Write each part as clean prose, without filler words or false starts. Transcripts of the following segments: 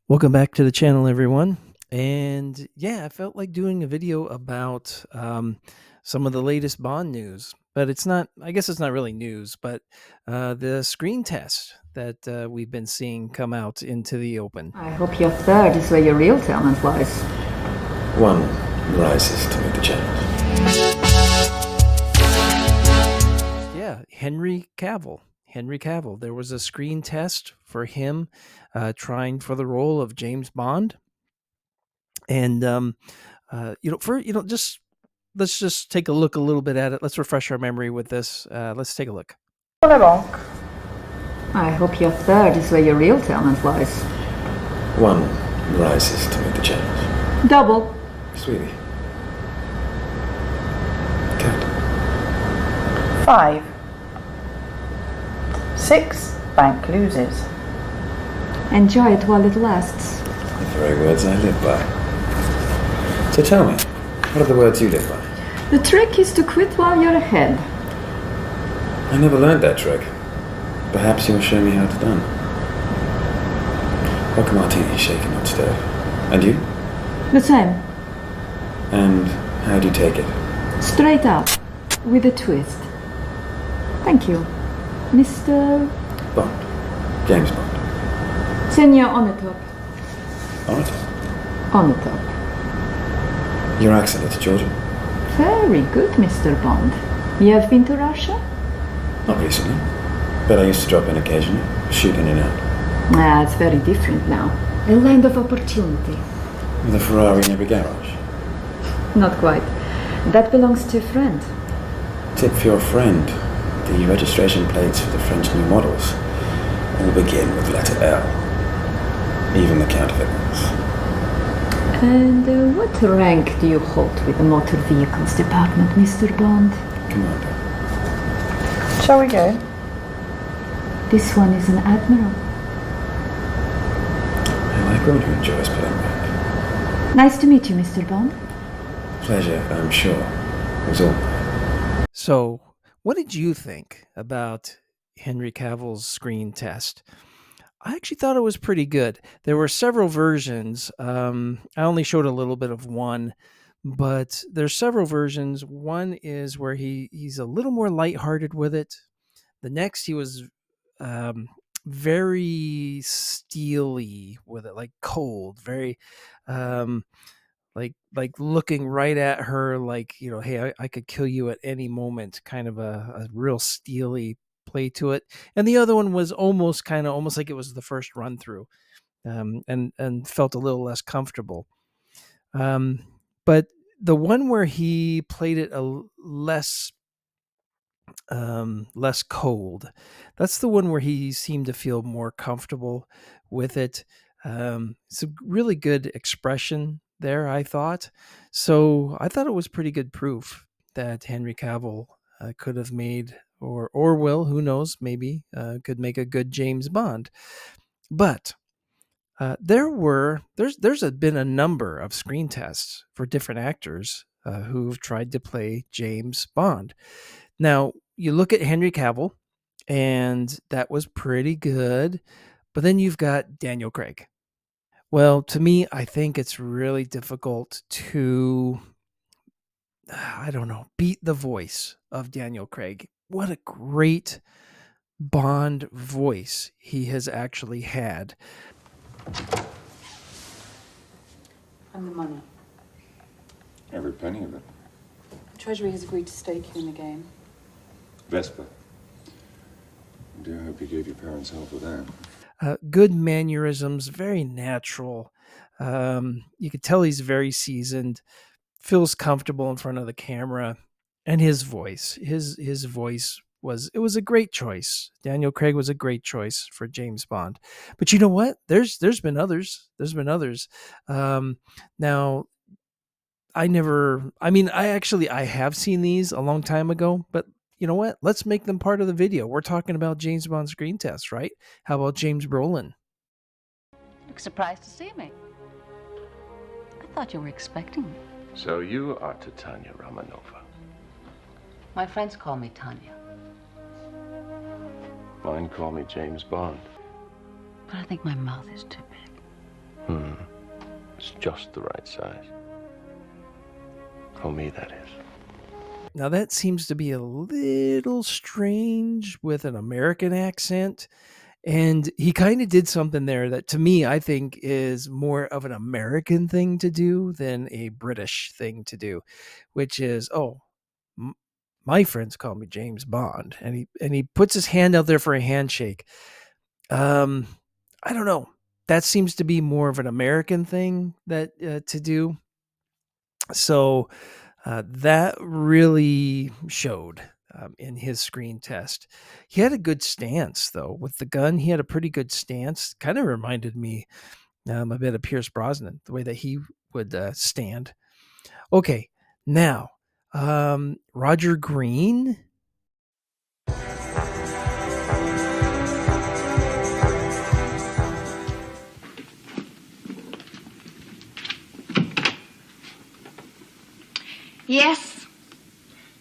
Welcome back to the channel, everyone. And yeah, I felt like doing a video about some of the latest Bond news, but I guess it's not really news, but the screen test that we've been seeing come out into the open. I hope your third is where your real talent lies. One rises to meet the challenge. Yeah, Henry Cavill. Henry Cavill. There was a screen test for him trying for the role of James Bond. And just let's just take a look a little bit at it. Let's refresh our memory with this. Let's take a look. I hope your third is where your real talent lies. One rises to meet the challenge. Double. Sweetie. Cut. 5. 6. Bank loses. Enjoy it while it lasts. The very words I live by. So tell me, what are the words you live by? The trick is to quit while you're ahead. I never learned that trick. Perhaps you'll show me how it's done. Vodka martini, shaken, not stirred. And you? The same. And how do you take it? Straight up. With a twist. Thank you. Mr. Bond. James Bond. Senior on the top. On it. On the top. Your accent, it's Georgian. Very good, Mr. Bond. You have been to Russia? Not recently, but I used to drop in occasionally, shoot in and out. It's very different now. A land of opportunity. With a Ferrari in every garage. Not quite. That belongs to a friend. Tip for your friend. The registration plates for the French new models all begin with letter L. Even the counterfeit ones. And what rank do you hold with the motor vehicles department, Mr. Bond? Commander. Shall we go? This one is an admiral. I like one who enjoys pulling rank. Nice to meet you, Mr. Bond. Pleasure, I'm sure, was all. So, what did you think about Henry Cavill's screen test? I actually thought it was pretty good. There were several versions. I only showed a little bit of one, but there's several versions. One is where he's a little more lighthearted with it. The next, he was very steely with it, like cold, very like looking right at her, like, hey, I could kill you at any moment, kind of a real steely play to it. And the other one was almost like it was the first run through, and felt a little less comfortable. But the one where he played it less cold, that's the one where he seemed to feel more comfortable with it. It's a really good expression there, I thought. So I thought it was pretty good proof that Henry Cavill could have made, or will, who knows, maybe could make a good James Bond. But there's been a number of screen tests for different actors who've tried to play James Bond. Now, you look at Henry Cavill, and that was pretty good. But then you've got Daniel Craig. Well, to me, I think it's really difficult to, I don't know, beat the voice of Daniel Craig. What a great Bond voice he has actually had. And the money. Every penny of it. The Treasury has agreed to stake you in the game. Vespa. I do hope you gave your parents help with that. Good mannerisms, very natural. You could tell he's very seasoned, feels comfortable in front of the camera, and his voice was a great choice. Daniel Craig was a great choice for James Bond. But you know what? There's been others. Now, I have seen these a long time ago, but you know what? Let's make them part of the video. We're talking about James Bond screen tests, right? How about James Brolin? Look surprised to see me. I thought you were expecting me. So you are Titania Romanova. My friends call me Tanya, Mine call me James Bond. but I think my mouth is too big. It's just the right size. For me, that is. Now, that seems to be a little strange with an American accent. And he kind of did something there that, to me, I think is more of an American thing to do than a British thing to do, which is, m- my friends call me James Bond, and he puts his hand out there for a handshake. Um, I don't know. That seems to be more of an American thing that to do. So that really showed in his screen test. He had a good stance, though. With the gun, he had a pretty good stance. Kind of reminded me a bit of Pierce Brosnan, the way that he would stand. Okay, now, Roger Green. Yes?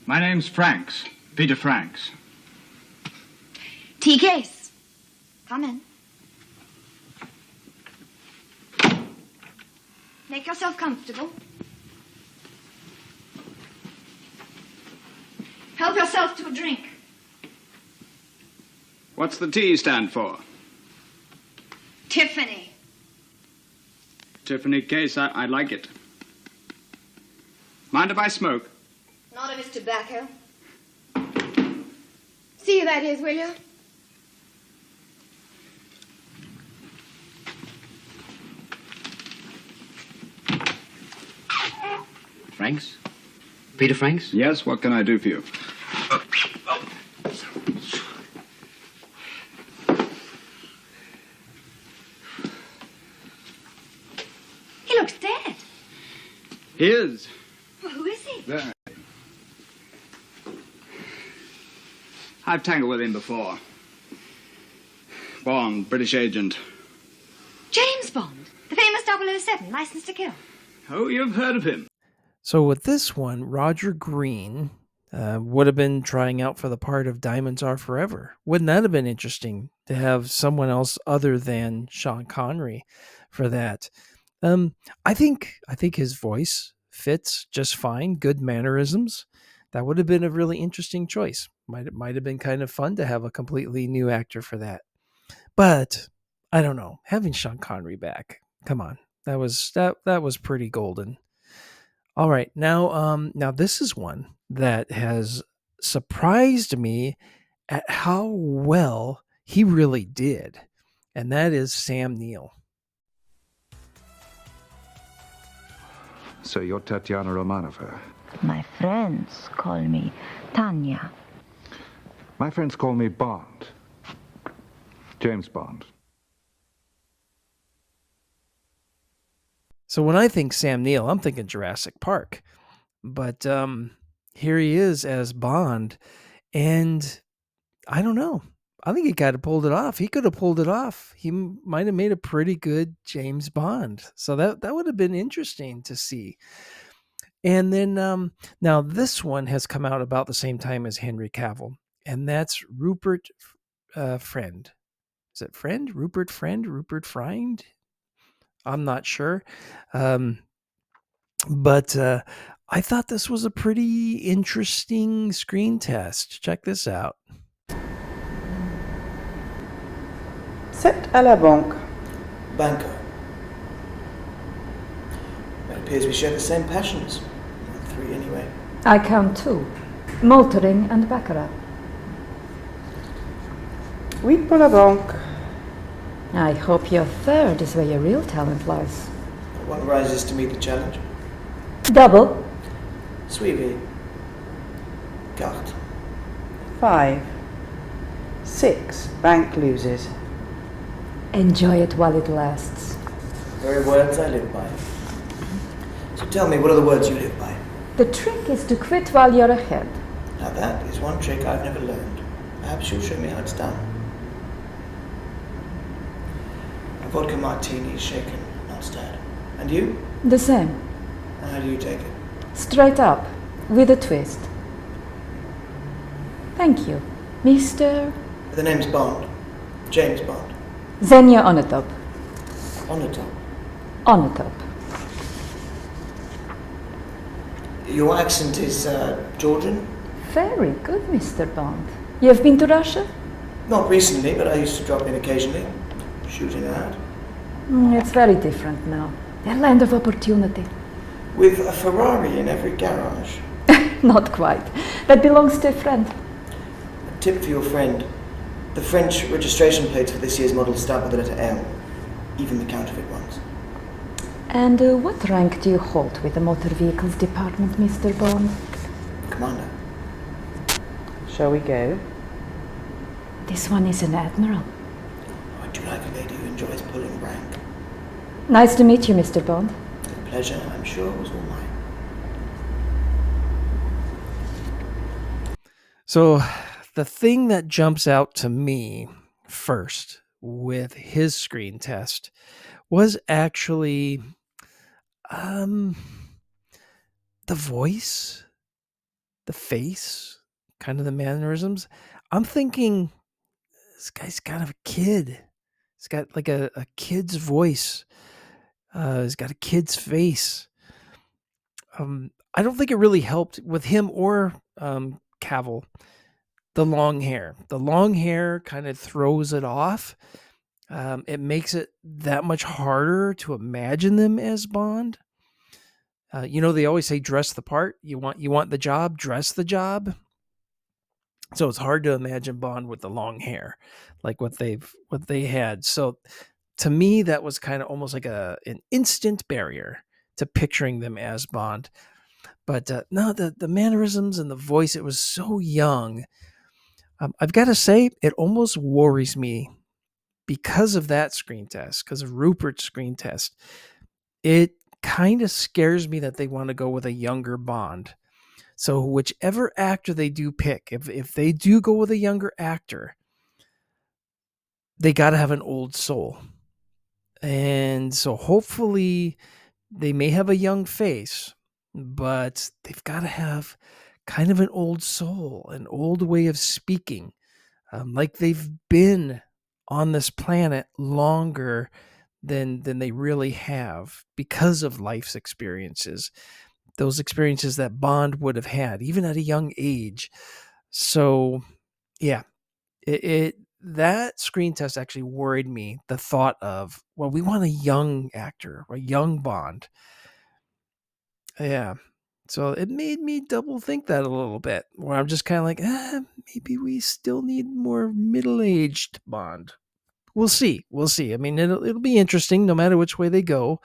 My name's Franks. Peter Franks. Tea case. Come in. Make yourself comfortable. Help yourself to a drink. What's the T stand for? Tiffany. Tiffany case, I like it. Mind if I smoke? Not of his tobacco. See who that is, will you? Franks? Peter Franks? Yes, what can I do for you? He looks dead. He is. Well, who is he? There. I've tangled with him before. Bond, British agent. James Bond, the famous 007, License to Kill. Oh, you've heard of him. So with this one, Roger Green would have been trying out for the part of Diamonds Are Forever. Wouldn't that have been interesting to have someone else other than Sean Connery for that? I think his voice fits just fine. Good mannerisms. That would have been a really interesting choice. Might have been kind of fun to have a completely new actor for that. But I don't know. Having Sean Connery back, come on, that was pretty golden. All right, now this is one that has surprised me at how well he really did, and that is Sam Neill. So you're Tatiana Romanova. My friends call me Tanya. My friends call me Bond. James Bond. So when I think Sam Neill, I'm thinking Jurassic Park. But here he is as Bond, and I don't know. I think he kind of pulled it off. He could have pulled it off. He might have made a pretty good James Bond. So that would have been interesting to see. And then now this one has come out about the same time as Henry Cavill, and that's Rupert Friend. Is it Friend? Rupert Friend? Rupert Friend? I'm not sure. But I thought this was a pretty interesting screen test. Check this out. C'est à la banque. Banker. It appears we share the same passions. Three anyway. I count two. Motoring and baccarat. Oui, pour la banque. I hope your third is where your real talent lies. One rises to meet the challenge. Double. Suivi. Carte. 5. 6. Bank loses. Enjoy it while it lasts. Very words I live by. So tell me, what are the words you live by? The trick is to quit while you're ahead. Now that is one trick I've never learned. Perhaps you'll show me how it's done. A vodka martini, shaken, not stirred. And you? The same. And how do you take it? Straight up, with a twist. Thank you, Mr. The name's Bond. James Bond. Then you're on the top. On the top. On the top. Your accent is Georgian? Very good, Mr. Bond. You have been to Russia? Not recently, but I used to drop in occasionally. Shooting out. It's very different now. A land of opportunity. With a Ferrari in every garage. Not quite. That belongs to a friend. A tip for your friend. The French registration plates for this year's model start with the letter L. Even the counterfeit ones. And what rank do you hold with the motor vehicles department, Mr. Bond? Commander. Shall we go? This one is an admiral. I do like a lady who enjoys pulling rank. Nice to meet you, Mr. Bond. A pleasure, I'm sure it was all mine. So, the thing that jumps out to me first with his screen test was actually the voice, the face, kind of the mannerisms. I'm thinking this guy's kind of a kid. He's got like a kid's voice. He's got a kid's face. I don't think it really helped with him or Cavill. The long hair. The long hair kind of throws it off. It makes it that much harder to imagine them as Bond. They always say dress the part. You want the job, dress the job. So it's hard to imagine Bond with the long hair, like what they had. So to me, that was kind of almost like an instant barrier to picturing them as Bond. But no, the mannerisms and the voice, it was so young. I've got to say, it almost worries me because of that screen test, because of Rupert's screen test. It kind of scares me that they want to go with a younger Bond. So whichever actor they do pick, if they do go with a younger actor, they got to have an old soul. And so hopefully they may have a young face, but they've got to have kind of an old soul, an old way of speaking, like they've been on this planet longer than they really have because of life's experiences, those experiences that Bond would have had, even at a young age. So, yeah, that screen test actually worried me. The thought of, well, we want a young actor, a young Bond. Yeah. So it made me double think that a little bit, where I'm just kind of like, maybe we still need more middle-aged Bond. We'll see. I mean, it'll be interesting no matter which way they go.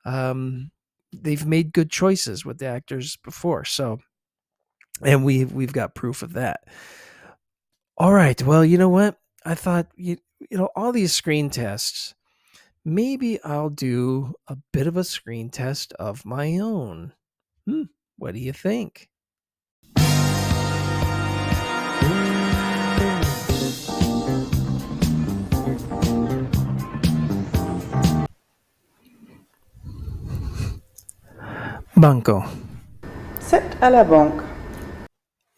They've made good choices with the actors before, so, and we've got proof of that. All right. Well, you know what? I thought all these screen tests. Maybe I'll do a bit of a screen test of my own. What do you think? Banco. C'est à la banque.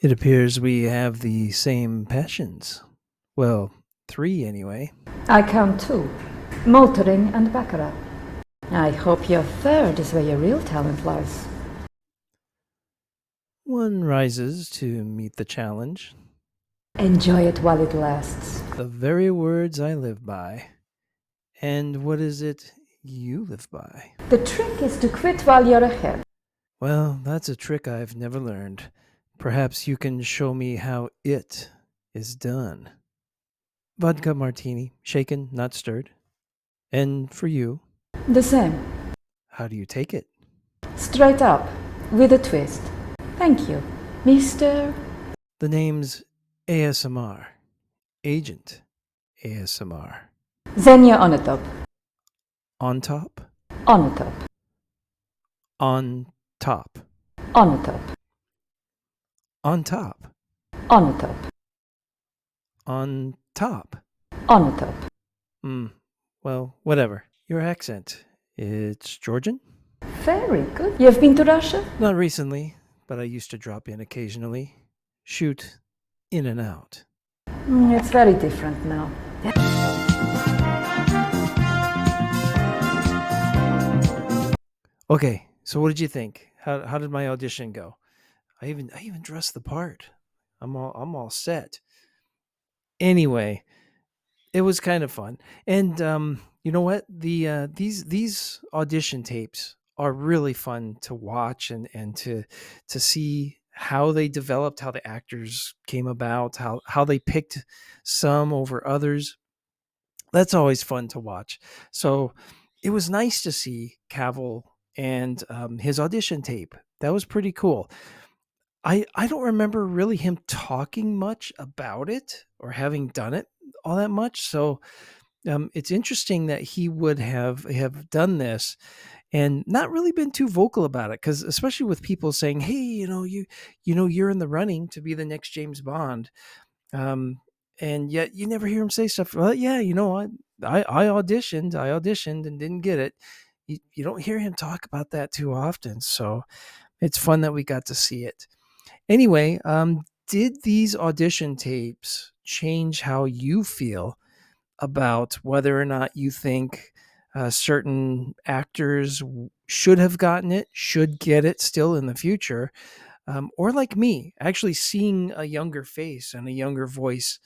It appears we have the same passions. Well, 3 anyway. I count 2. Motoring and baccarat. I hope your 3rd is where your real talent lies. One rises to meet the challenge. Enjoy it while it lasts. The very words I live by. And what is it you live by? The trick is to quit while you're ahead. Well, that's a trick I've never learned. Perhaps you can show me how it is done. Vodka martini, shaken, not stirred. And for you? The same. How do you take it? Straight up, with a twist. Thank you, Mr. The name's ASMR. Agent ASMR. Then you're on the top. On top? On the top. On top. On the top. On top. On the top. On top. On the top. Well, whatever. Your accent. It's Georgian? Very good. You've been to Russia? Not recently, but I used to drop in occasionally. Shoot in and out. It's very different now. Okay, so what did you think? How did my audition go? I even dressed the part. I'm all set. Anyway, it was kind of fun. And you know what? These audition tapes are really fun to watch and to see how they developed, how the actors came about, how they picked some over others. That's always fun to watch. So it was nice to see Cavill and his audition tape. That was pretty cool. I don't remember really him talking much about it or having done it all that much. So it's interesting that he would have done this and not really been too vocal about it, because especially with people saying, "Hey, you're in the running to be the next James Bond," um, and yet you never hear him say stuff. Well, yeah, I auditioned and didn't get it. You don't hear him talk about that too often, so it's fun that we got to see it. Anyway, did these audition tapes change how you feel about whether or not you think certain actors should have gotten it, should get it still in the future, or like me, actually seeing a younger face and a younger voice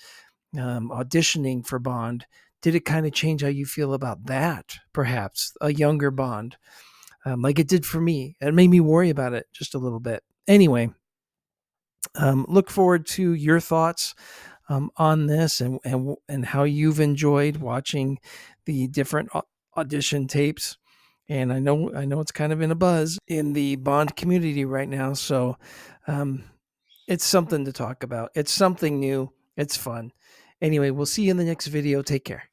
auditioning for Bond? Did it kind of change how you feel about that? Perhaps a younger Bond, like it did for me. It made me worry about it just a little bit. Anyway, look forward to your thoughts on this and how you've enjoyed watching the different audition tapes. And I know it's kind of in a buzz in the Bond community right now, so um, it's something to talk about. It's something new. It's fun. Anyway, we'll see you in the next video. Take care.